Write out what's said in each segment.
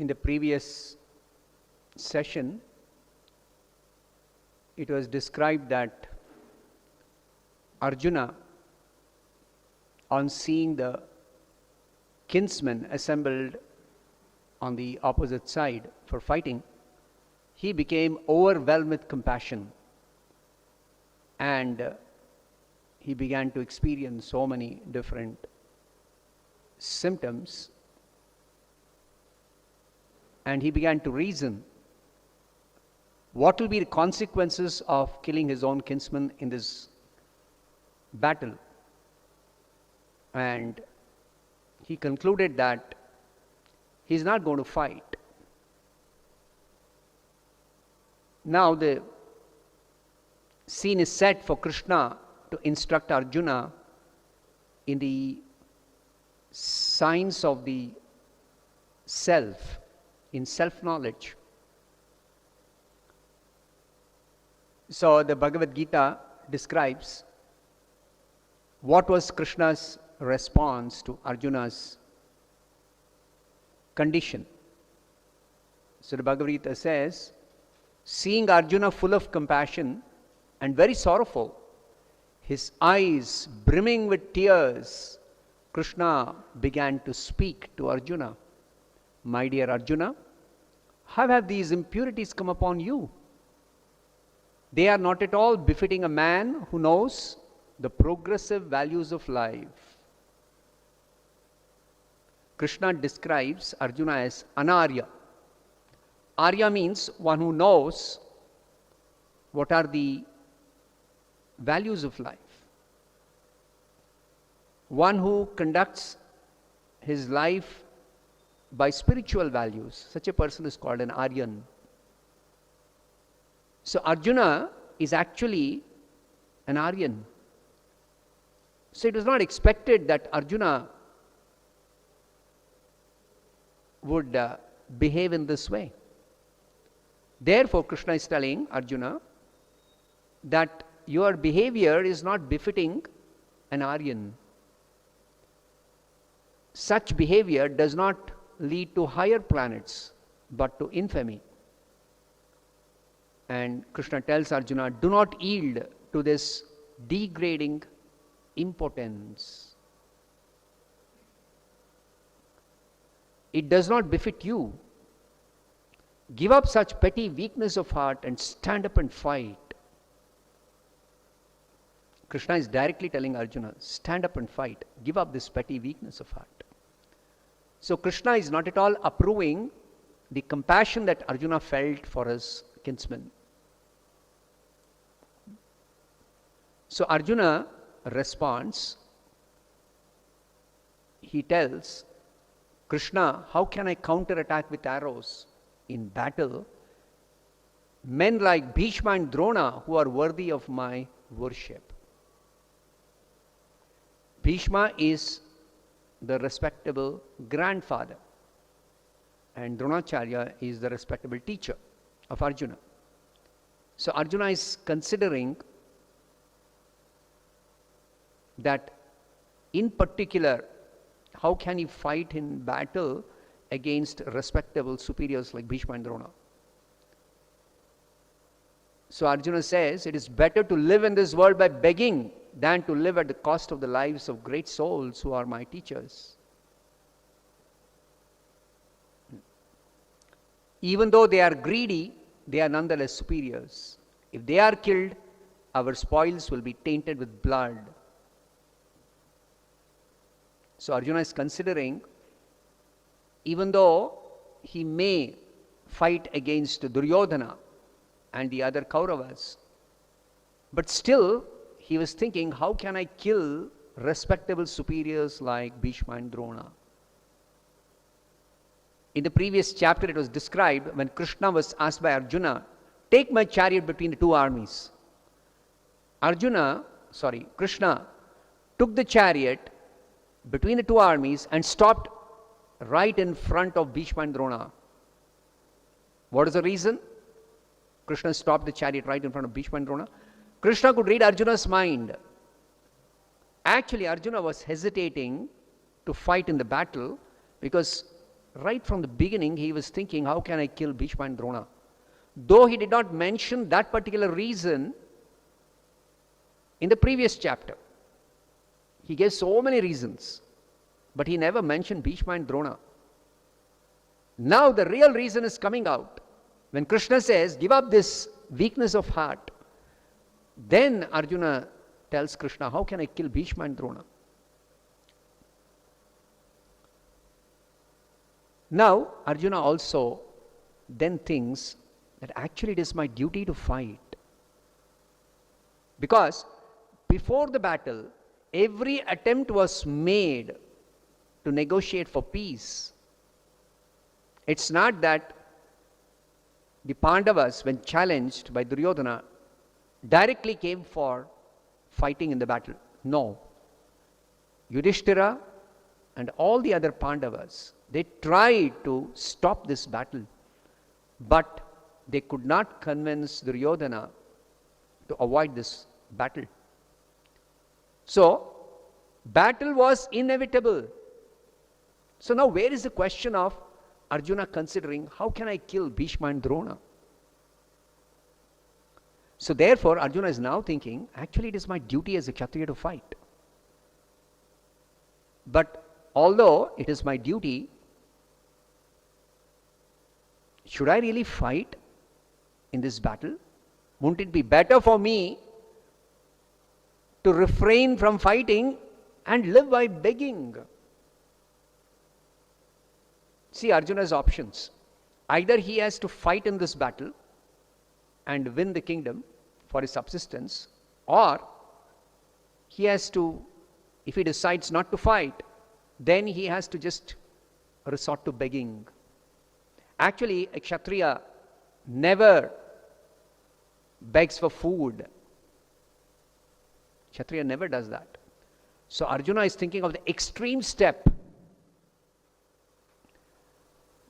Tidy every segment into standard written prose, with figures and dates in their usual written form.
In the previous session, it was described that Arjuna, on seeing the kinsmen assembled on the opposite side for fighting, he became overwhelmed with compassion, and he began to experience so many different symptoms, and he began to reason what will be the consequences of killing his own kinsman in this battle. And he concluded that he's not going to fight. Now the scene is set for Krishna to instruct Arjuna in the science of the self, in self-knowledge. So the Bhagavad Gita describes what was Krishna's response to Arjuna's condition. So the Bhagavad Gita says, seeing Arjuna full of compassion and very sorrowful, his eyes brimming with tears, Krishna began to speak to Arjuna. My dear Arjuna, how have these impurities come upon you? They are not at all befitting a man who knows the progressive values of life. Krishna describes Arjuna as anarya. Arya means one who knows what are the values of life. One who conducts his life by spiritual values. Such a person is called an Aryan. So Arjuna is actually an Aryan. So it was not expected that Arjuna would behave in this way. Therefore, Krishna is telling Arjuna that your behavior is not befitting an Aryan. Such behavior does not lead to higher planets, but to infamy. And Krishna tells Arjuna, do not yield to this degrading impotence. It does not befit you. Give up such petty weakness of heart and stand up and fight. Krishna is directly telling Arjuna, stand up and fight. Give up this petty weakness of heart. So Krishna is not at all approving the compassion that Arjuna felt for his kinsman. So Arjuna responds, he tells Krishna, how can I counterattack with arrows? In battle, men like Bhishma and Drona who are worthy of my worship. Bhishma is the respectable grandfather, and Dronacharya is the respectable teacher of Arjuna. So Arjuna is considering that in particular, how can he fight in battle against respectable superiors like Bhishma and Drona? So Arjuna says, it is better to live in this world by begging than to live at the cost of the lives of great souls who are my teachers. Even though they are greedy, they are nonetheless superiors. If they are killed, our spoils will be tainted with blood. So Arjuna is considering, even though he may fight against Duryodhana and the other Kauravas, but still he was thinking, how can I kill respectable superiors like Bhishma and Drona? In the previous chapter it was described when Krishna was asked by Arjuna, take my chariot between the two armies. Krishna took the chariot between the two armies and stopped right in front of Bhishma and Drona. What is the reason? Krishna stopped the chariot right in front of Bhishma and Drona. Krishna could read Arjuna's mind. Actually, Arjuna was hesitating to fight in the battle because right from the beginning, he was thinking, how can I kill Bhishma and Drona? Though he did not mention that particular reason in the previous chapter. He gave so many reasons, but he never mentioned Bhishma and Drona. Now the real reason is coming out. When Krishna says, give up this weakness of heart, then Arjuna tells Krishna, how can I kill Bhishma and Drona? Now, Arjuna also then thinks that actually it is my duty to fight. Because before the battle, every attempt was made to negotiate for peace. It's not that the Pandavas, when challenged by Duryodhana, directly came for fighting in the battle. No. Yudhishthira and all the other Pandavas, they tried to stop this battle, but they could not convince Duryodhana to avoid this battle. So, battle was inevitable. So now where is the question of Arjuna considering, how can I kill Bhishma and Drona? So therefore, Arjuna is now thinking, actually it is my duty as a Kshatriya to fight. But although it is my duty, should I really fight in this battle? Wouldn't it be better for me to refrain from fighting and live by begging? See Arjuna's options. Either he has to fight in this battle and win the kingdom for his subsistence, or he has to, if he decides not to fight, then he has to just resort to begging. Actually, a Kshatriya never begs for food. Kshatriya never does that. So Arjuna is thinking of the extreme step.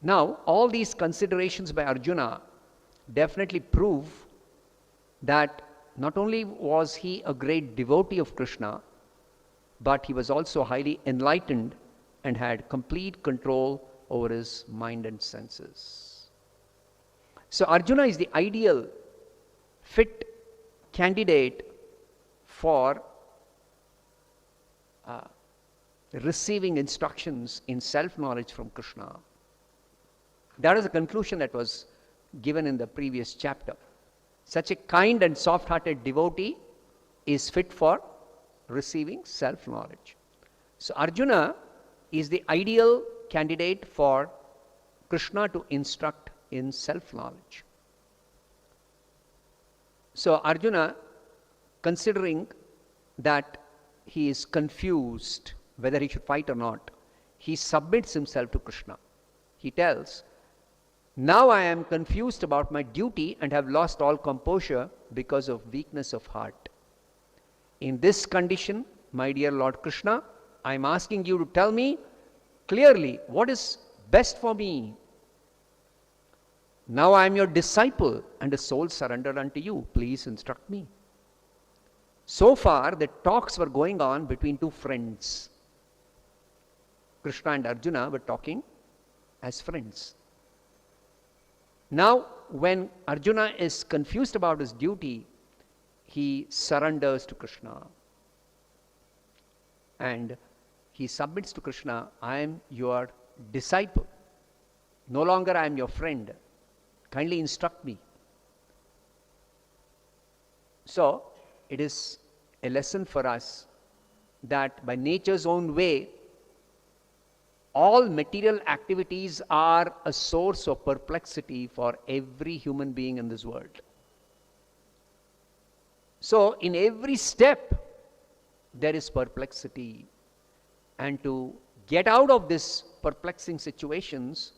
Now, all these considerations by Arjuna definitely prove that not only was he a great devotee of Krishna, but he was also highly enlightened and had complete control over his mind and senses. So Arjuna is the ideal, fit candidate for receiving instructions in self-knowledge from Krishna. That is the conclusion that was given in the previous chapter. Such a kind and soft-hearted devotee is fit for receiving self-knowledge. So Arjuna is the ideal candidate for Krishna to instruct in self-knowledge. So Arjuna, considering that he is confused whether he should fight or not, he submits himself to Krishna. He tells, now I am confused about my duty and have lost all composure because of weakness of heart. In this condition, my dear Lord Krishna, I am asking you to tell me clearly what is best for me. Now I am your disciple and a soul surrendered unto you. Please instruct me. So far, the talks were going on between two friends. Krishna and Arjuna were talking as friends. Now, when Arjuna is confused about his duty, he surrenders to Krishna. And he submits to Krishna, I am your disciple. No longer I am your friend. Kindly instruct me. So, it is a lesson for us that by nature's own way, all material activities are a source of perplexity for every human being in this world. So, in every step, there is perplexity. And to get out of this perplexing situations,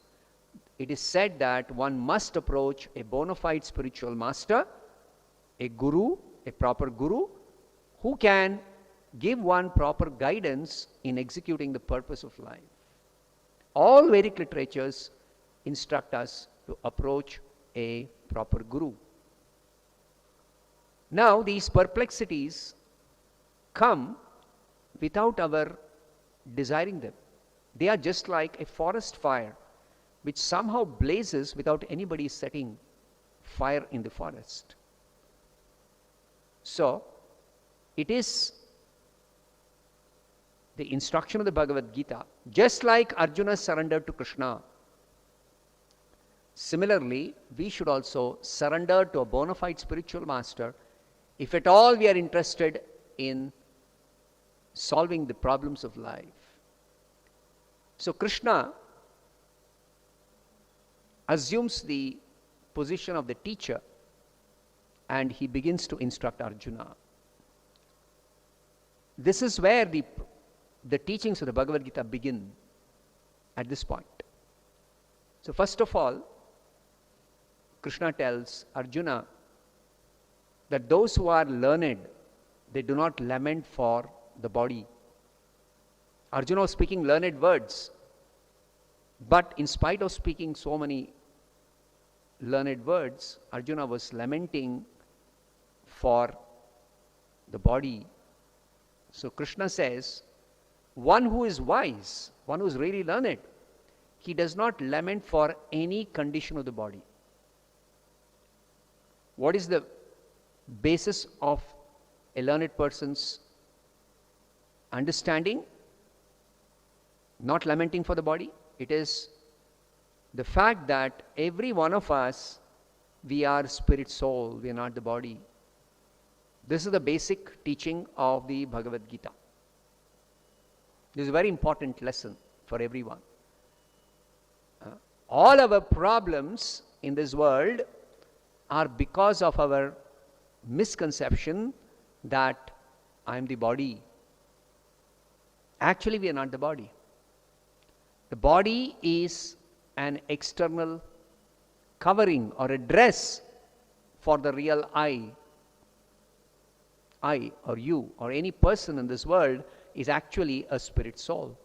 it is said that one must approach a bona fide spiritual master, a guru, a proper guru, who can give one proper guidance in executing the purpose of life. All Vedic literatures instruct us to approach a proper guru. Now, these perplexities come without our desiring them. They are just like a forest fire which somehow blazes without anybody setting fire in the forest. So, it is the instruction of the Bhagavad Gita, just like Arjuna surrendered to Krishna. Similarly, we should also surrender to a bona fide spiritual master if at all we are interested in solving the problems of life. So Krishna assumes the position of the teacher and he begins to instruct Arjuna. This is where the teachings of the Bhagavad Gita begin at this point. So first of all, Krishna tells Arjuna that those who are learned, they do not lament for the body. Arjuna was speaking learned words, but in spite of speaking so many learned words, Arjuna was lamenting for the body. So Krishna says, one who is wise, one who is really learned, he does not lament for any condition of the body. What is the basis of a learned person's understanding? Not lamenting for the body. It is the fact that every one of us, we are spirit soul, we are not the body. This is the basic teaching of the Bhagavad Gita. This is a very important lesson for everyone. All our problems in this world are because of our misconception that I am the body. Actually, we are not the body. The body is an external covering or a dress for the real I. I or you or any person in this world is actually a spirit soul.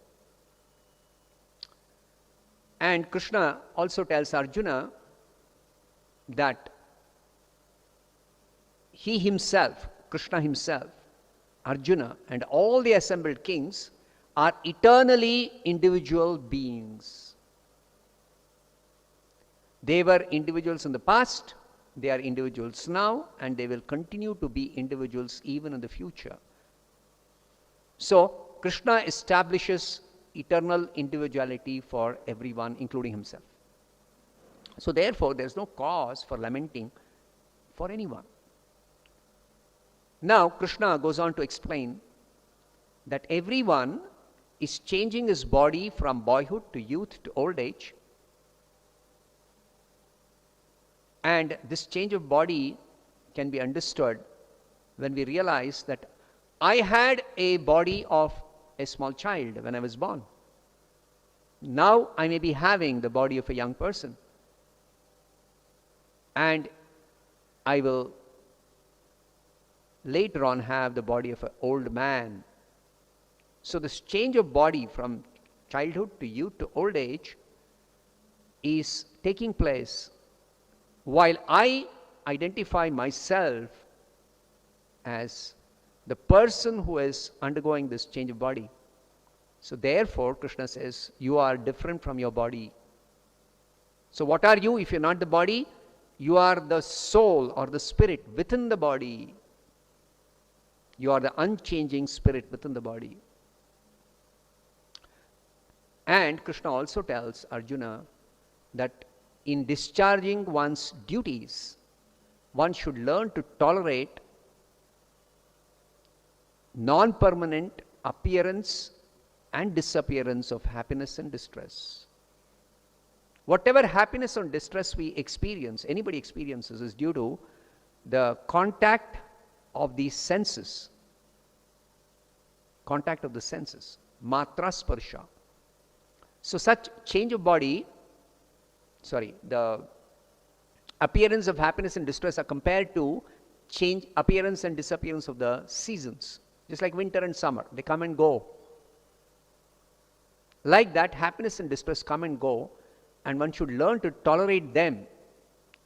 And Krishna also tells Arjuna that he himself, Krishna himself, Arjuna and all the assembled kings are eternally individual beings. They were individuals in the past, they are individuals now, and they will continue to be individuals even in the future. So, Krishna establishes eternal individuality for everyone, including himself. So, therefore, there is no cause for lamenting for anyone. Now, Krishna goes on to explain that everyone is changing his body from boyhood to youth to old age. And this change of body can be understood when we realize that I had a body of a small child when I was born. Now I may be having the body of a young person. And I will later on have the body of an old man. So this change of body from childhood to youth to old age is taking place while I identify myself as the person who is undergoing this change of body. So therefore, Krishna says, you are different from your body. So what are you if you're not the body? You are the soul or the spirit within the body. You are the unchanging spirit within the body. And Krishna also tells Arjuna that in discharging one's duties, one should learn to tolerate non-permanent appearance and disappearance of happiness and distress. Whatever happiness or distress we experience, anybody experiences, is due to the contact of the senses. Contact of the senses. Matra sparsha. So such change of body, the appearance of happiness and distress are compared to change, appearance and disappearance of the seasons. Just like winter and summer, they come and go. Like that, happiness and distress come and go, and one should learn to tolerate them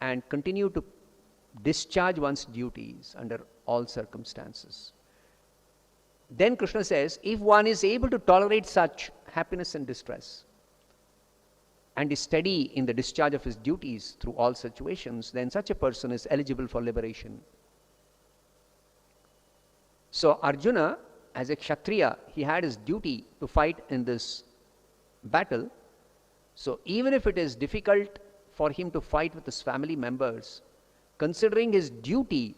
and continue to discharge one's duties under all circumstances. Then Krishna says, if one is able to tolerate such happiness and distress, and is steady in the discharge of his duties through all situations, then such a person is eligible for liberation. So Arjuna, as a Kshatriya, he had his duty to fight in this battle. So even if it is difficult for him to fight with his family members, considering his duty,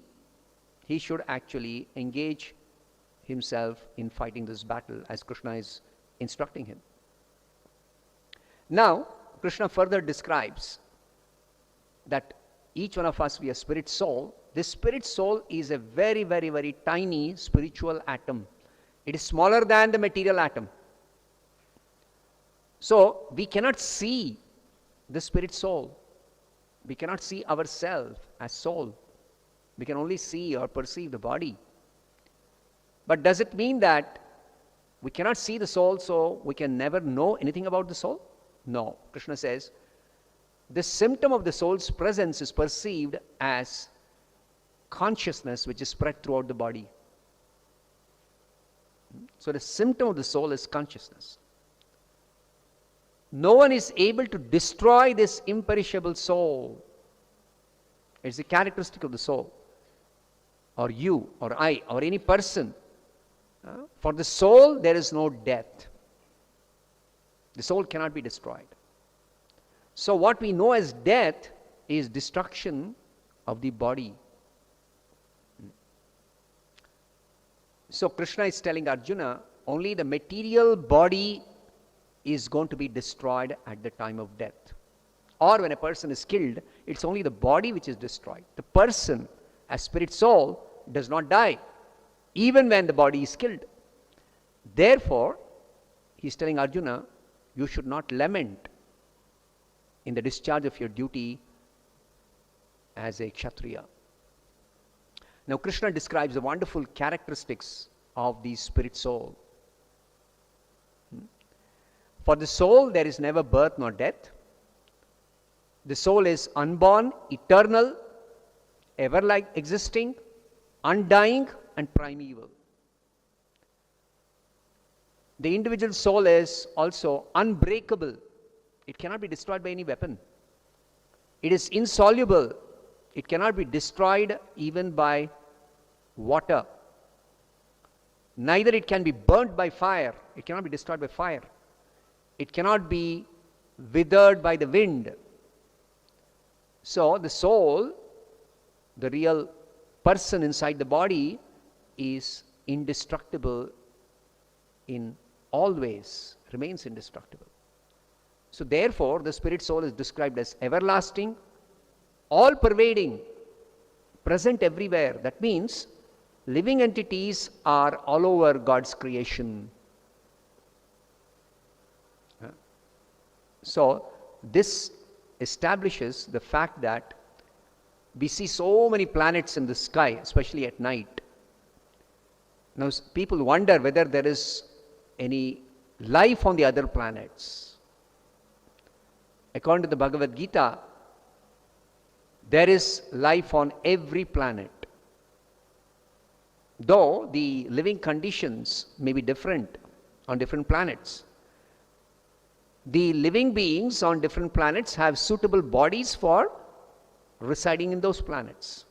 he should actually engage himself in fighting this battle as Krishna is instructing him. Now, Krishna further describes that each one of us, we are spirit soul. This spirit soul is a very, very, very tiny spiritual atom. It is smaller than the material atom. So, we cannot see the spirit soul. We cannot see ourselves as soul. We can only see or perceive the body. But does it mean that we cannot see the soul, so we can never know anything about the soul? No. Krishna says, the symptom of the soul's presence is perceived as consciousness which is spread throughout the body. So the symptom of the soul is consciousness. No one is able to destroy this imperishable soul. It's a characteristic of the soul, or you, or I, or any person. For the soul, there is no death. The soul cannot be destroyed. So what we know as death is destruction of the body. So Krishna is telling Arjuna, only the material body is going to be destroyed at the time of death. Or when a person is killed, it's only the body which is destroyed. The person, as spirit soul, does not die, even when the body is killed. Therefore, he is telling Arjuna, you should not lament in the discharge of your duty as a Kshatriya. Now, Krishna describes the wonderful characteristics of the spirit soul. For the soul, there is never birth nor death. The soul is unborn, eternal, ever existing, undying, and primeval. The individual soul is also unbreakable. It cannot be destroyed by any weapon. It is insoluble. It cannot be destroyed even by water. Neither it can be burnt by fire. It cannot be destroyed by fire. It cannot be withered by the wind. So the soul, the real person inside the body, is indestructible in all ways, remains indestructible. So therefore, the spirit soul is described as everlasting, all-pervading, present everywhere. That means living entities are all over God's creation. So this establishes the fact that we see so many planets in the sky, especially at night. Now people wonder whether there is any life on the other planets. According to the Bhagavad Gita, there is life on every planet. Though the living conditions may be different on different planets. The living beings on different planets have suitable bodies for residing in those planets.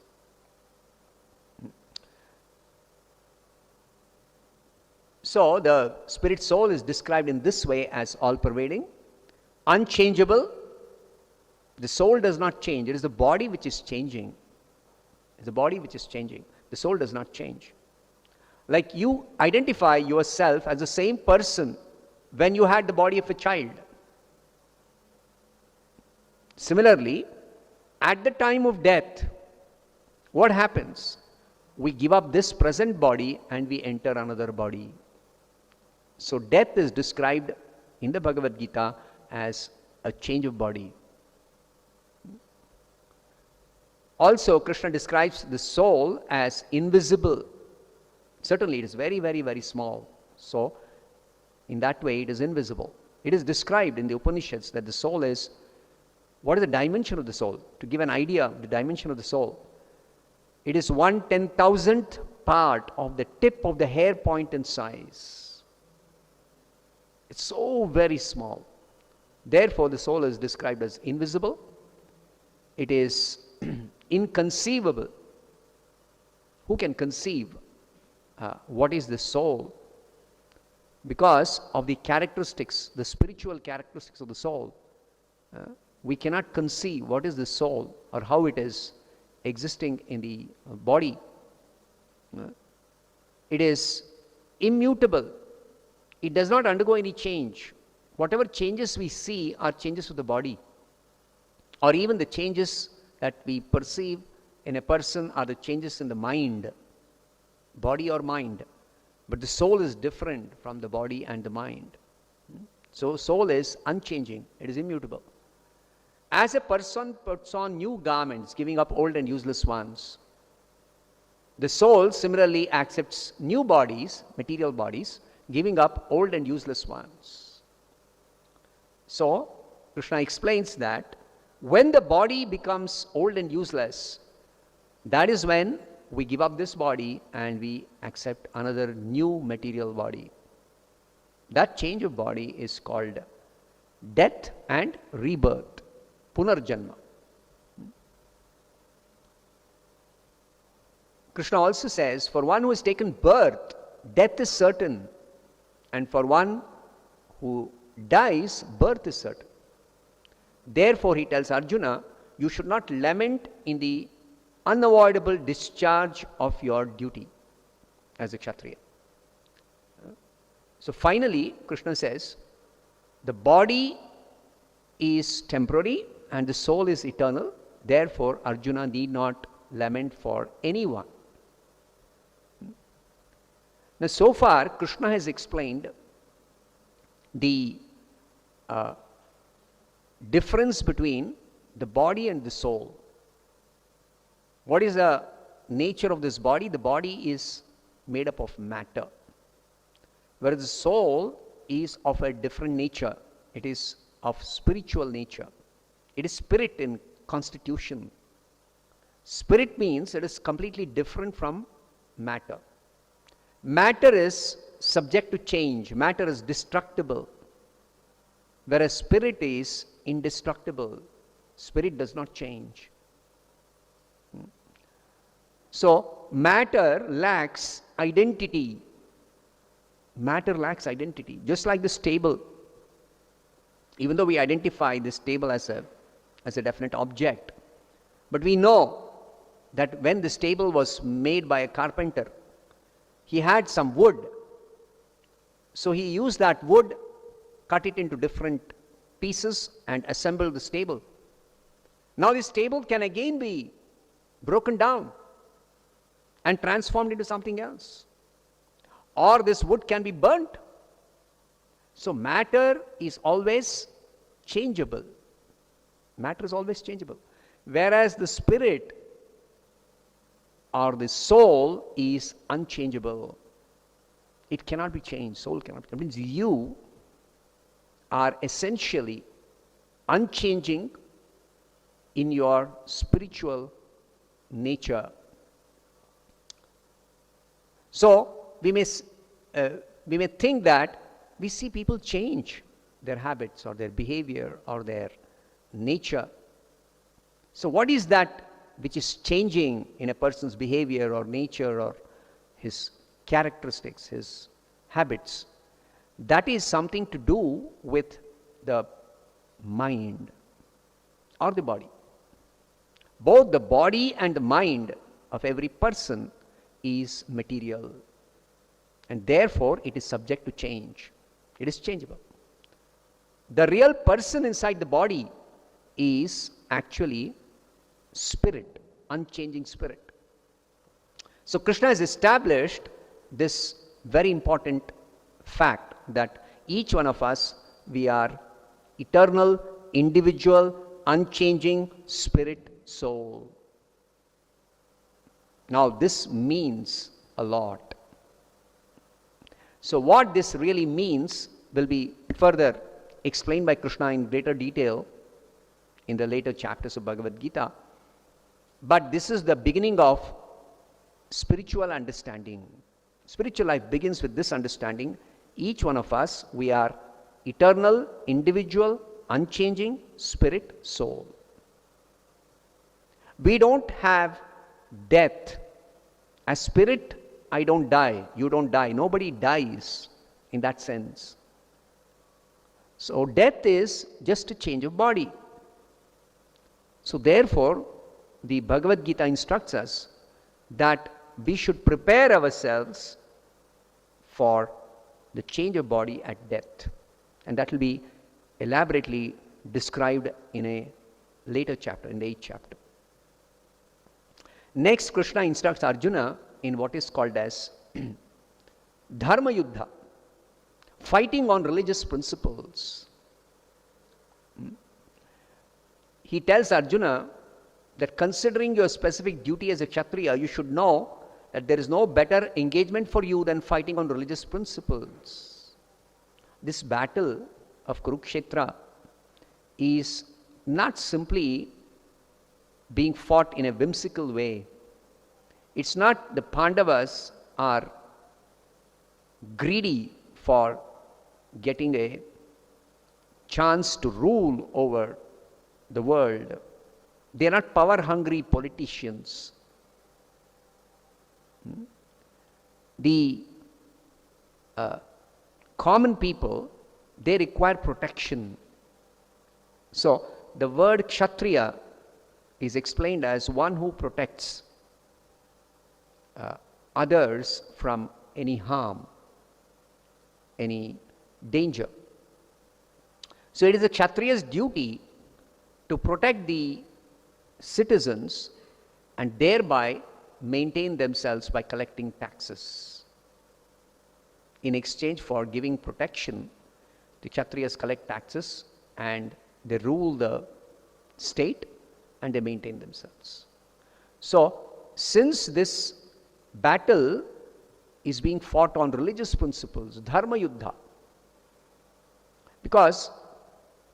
So the spirit soul is described in this way as all-pervading, unchangeable. The soul does not change. It is the body which is changing. It's the body which is changing. The soul does not change. Like you identify yourself as the same person when you had the body of a child. Similarly, at the time of death, what happens? We give up this present body and we enter another body. So death is described in the Bhagavad Gita as a change of body. Also, Krishna describes the soul as invisible. Certainly, it is very, very, very small. So, in that way, it is invisible. It is described in the Upanishads that the soul is, what is the dimension of the soul? To give an idea of the dimension of the soul, it is 1/10,000th part of the tip of the hair point in size. It's so very small. Therefore, the soul is described as invisible. It is inconceivable. Who can conceive what is the soul? Because of the characteristics, the spiritual characteristics of the soul, we cannot conceive what is the soul or how it is existing in the body. It is immutable. It does not undergo any change. Whatever changes we see are changes of the body, or even the changes that we perceive in a person are the changes in the mind, body or mind. But the soul is different from the body and the mind. So soul is unchanging, it is immutable. As a person puts on new garments, giving up old and useless ones, the soul similarly accepts new bodies, material bodies, giving up old and useless ones. So, Krishna explains that when the body becomes old and useless, that is when we give up this body and we accept another new material body. That change of body is called death and rebirth, punarjanma. Krishna also says, for one who has taken birth, death is certain, and for one who dies, birth is certain. Therefore, he tells Arjuna, you should not lament in the unavoidable discharge of your duty as a Kshatriya. So finally, Krishna says, the body is temporary and the soul is eternal. Therefore, Arjuna need not lament for anyone. Now, so far, Krishna has explained the difference between the body and the soul. What is the nature of this body? The body is made up of matter, whereas the soul is of a different nature. It is of spiritual nature. It is spirit in constitution. Spirit means it is completely different from matter. Matter is subject to change. Matter is destructible, whereas spirit is indestructible. Spirit does not change. So, matter lacks identity. Matter lacks identity. Just like this table. Even though we identify this table as a definite object, but we know that when this table was made by a carpenter, he had some wood. So he used that wood, cut it into different pieces and assembled this table. Now this table can again be broken down and transformed into something else. Or this wood can be burnt. So matter is always changeable. Matter is always changeable. Whereas the spirit or the soul is unchangeable. It cannot be changed. Soul cannot be changed. It means you are essentially unchanging in your spiritual nature. So we may think that we see people change their habits or their behavior or their nature. So what is that which is changing in a person's behavior or nature or his characteristics, his habits? That is something to do with the mind or the body. Both the body and the mind of every person is material, and therefore it is subject to change. It is changeable. The real person inside the body is actually spirit, unchanging spirit. So Krishna has established this very important fact that each one of us, we are eternal, individual, unchanging spirit, soul. Now this means a lot. So what this really means will be further explained by Krishna in greater detail in the later chapters of Bhagavad Gita. But this is the beginning of spiritual understanding. Spiritual life begins with this understanding. Each one of us, we are eternal, individual, unchanging spirit soul. We don't have death. As spirit, I don't die, you don't die, nobody dies in that sense. So death is just a change of body. So therefore, the Bhagavad Gita instructs us that we should prepare ourselves for the change of body at death. And that will be elaborately described in a later chapter, in the 8th chapter. Next, Krishna instructs Arjuna in what is called as dharma yuddha, fighting on religious principles. He tells Arjuna that considering your specific duty as a Kshatriya, you should know that there is no better engagement for you than fighting on religious principles. This battle of Kurukshetra is not simply being fought in a whimsical way. It's not the Pandavas are greedy for getting a chance to rule over the world. They are not power-hungry politicians. The common people, they require protection. So the word Kshatriya is explained as one who protects others from any harm, any danger. So it is a Kshatriya's duty to protect the citizens and thereby maintain themselves by collecting taxes. In exchange for giving protection, the Kshatriyas collect taxes and they rule the state and they maintain themselves. So, since this battle is being fought on religious principles, dharma yuddha, because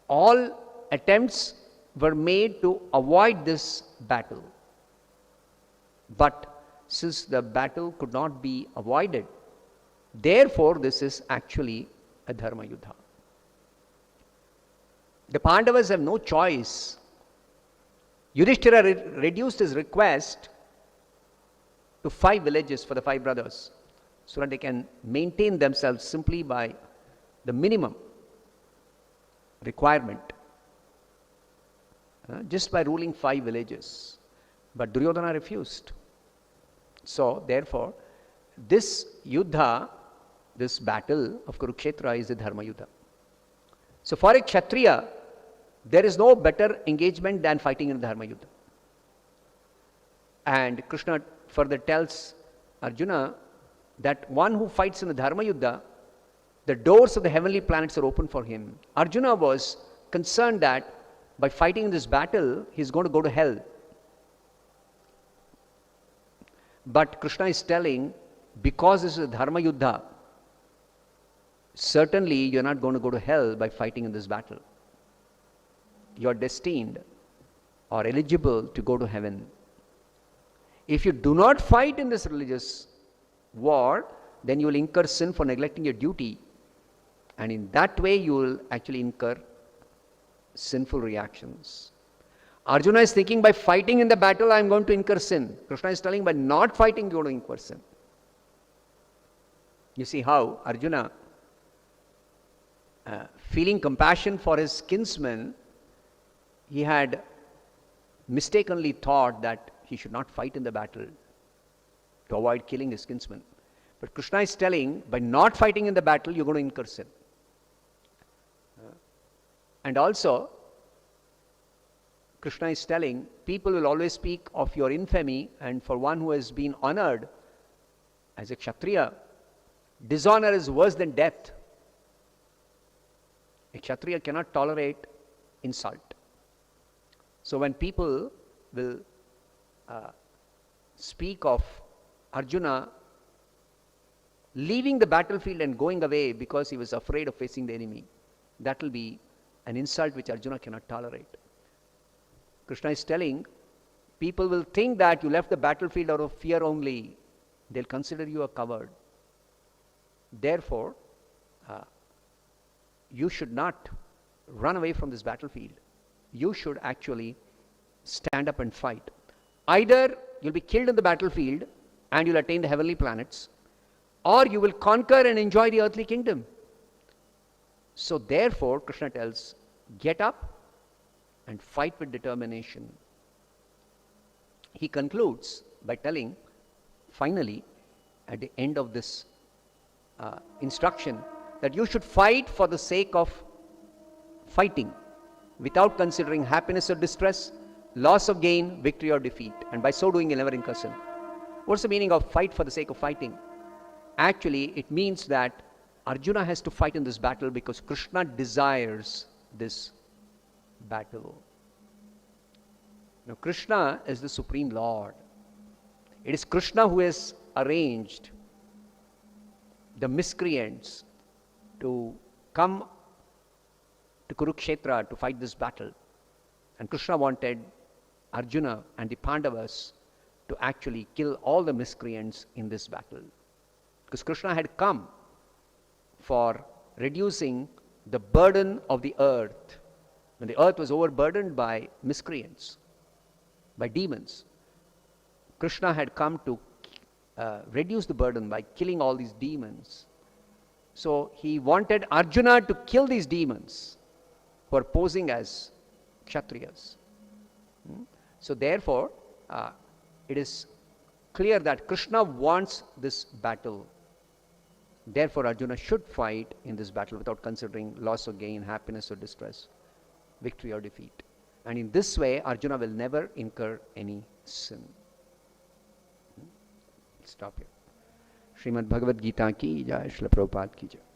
all attempts were made to avoid this battle. But since the battle could not be avoided, therefore this is actually a dharma yuddha. The Pandavas have no choice. Yudhishthira reduced his request to 5 villages for the 5 brothers so that they can maintain themselves simply by the minimum requirement, just by ruling 5 villages. But Duryodhana refused. So therefore, this yuddha, this battle of Kurukshetra is the dharma yuddha. So for a Kshatriya, there is no better engagement than fighting in the dharma yuddha. And Krishna further tells Arjuna that one who fights in the dharma yuddha, the doors of the heavenly planets are open for him. Arjuna was concerned that by fighting in this battle, he is going to go to hell. But Krishna is telling, because this is a dharma yuddha, certainly you are not going to go to hell by fighting in this battle. You are destined or eligible to go to heaven. If you do not fight in this religious war, then you will incur sin for neglecting your duty. And in that way, you will actually incur sinful reactions. Arjuna is thinking, by fighting in the battle, I am going to incur sin. Krishna is telling, by not fighting, you are going to incur sin. You see how Arjuna, feeling compassion for his kinsman, he had mistakenly thought that he should not fight in the battle to avoid killing his kinsman. But Krishna is telling, by not fighting in the battle, you are going to incur sin. And also, Krishna is telling, people will always speak of your infamy, and for one who has been honored as a Kshatriya, dishonor is worse than death. A Kshatriya cannot tolerate insult. So when people will speak of Arjuna leaving the battlefield and going away because he was afraid of facing the enemy, that will be an insult which Arjuna cannot tolerate. Krishna is telling, people will think that you left the battlefield out of fear only. They'll consider you a coward. Therefore, you should not run away from this battlefield. You should actually stand up and fight. Either you'll be killed in the battlefield and you'll attain the heavenly planets, or you will conquer and enjoy the earthly kingdom. So therefore, Krishna tells, get up and fight with determination. He concludes by telling, finally, at the end of this instruction, that you should fight for the sake of fighting, without considering happiness or distress, loss of gain, victory or defeat. And by so doing, you'll never incur sin. What's the meaning of fight for the sake of fighting? Actually, it means that Arjuna has to fight in this battle because Krishna desires this battle. Now, Krishna is the Supreme Lord. It is Krishna who has arranged the miscreants to come to Kurukshetra to fight this battle. And Krishna wanted Arjuna and the Pandavas to actually kill all the miscreants in this battle. Because Krishna had come for reducing the burden of the earth. When the earth was overburdened by miscreants, by demons, Krishna had come to reduce the burden by killing all these demons. So he wanted Arjuna to kill these demons who are posing as Kshatriyas. So therefore, it is clear that Krishna wants this battle. Therefore, Arjuna should fight in this battle without considering loss or gain, happiness or distress, victory or defeat. And in this way, Arjuna will never incur any sin. Stop here. Srimad Bhagavad Gita ki jai, Srila Prabhupada ki jai.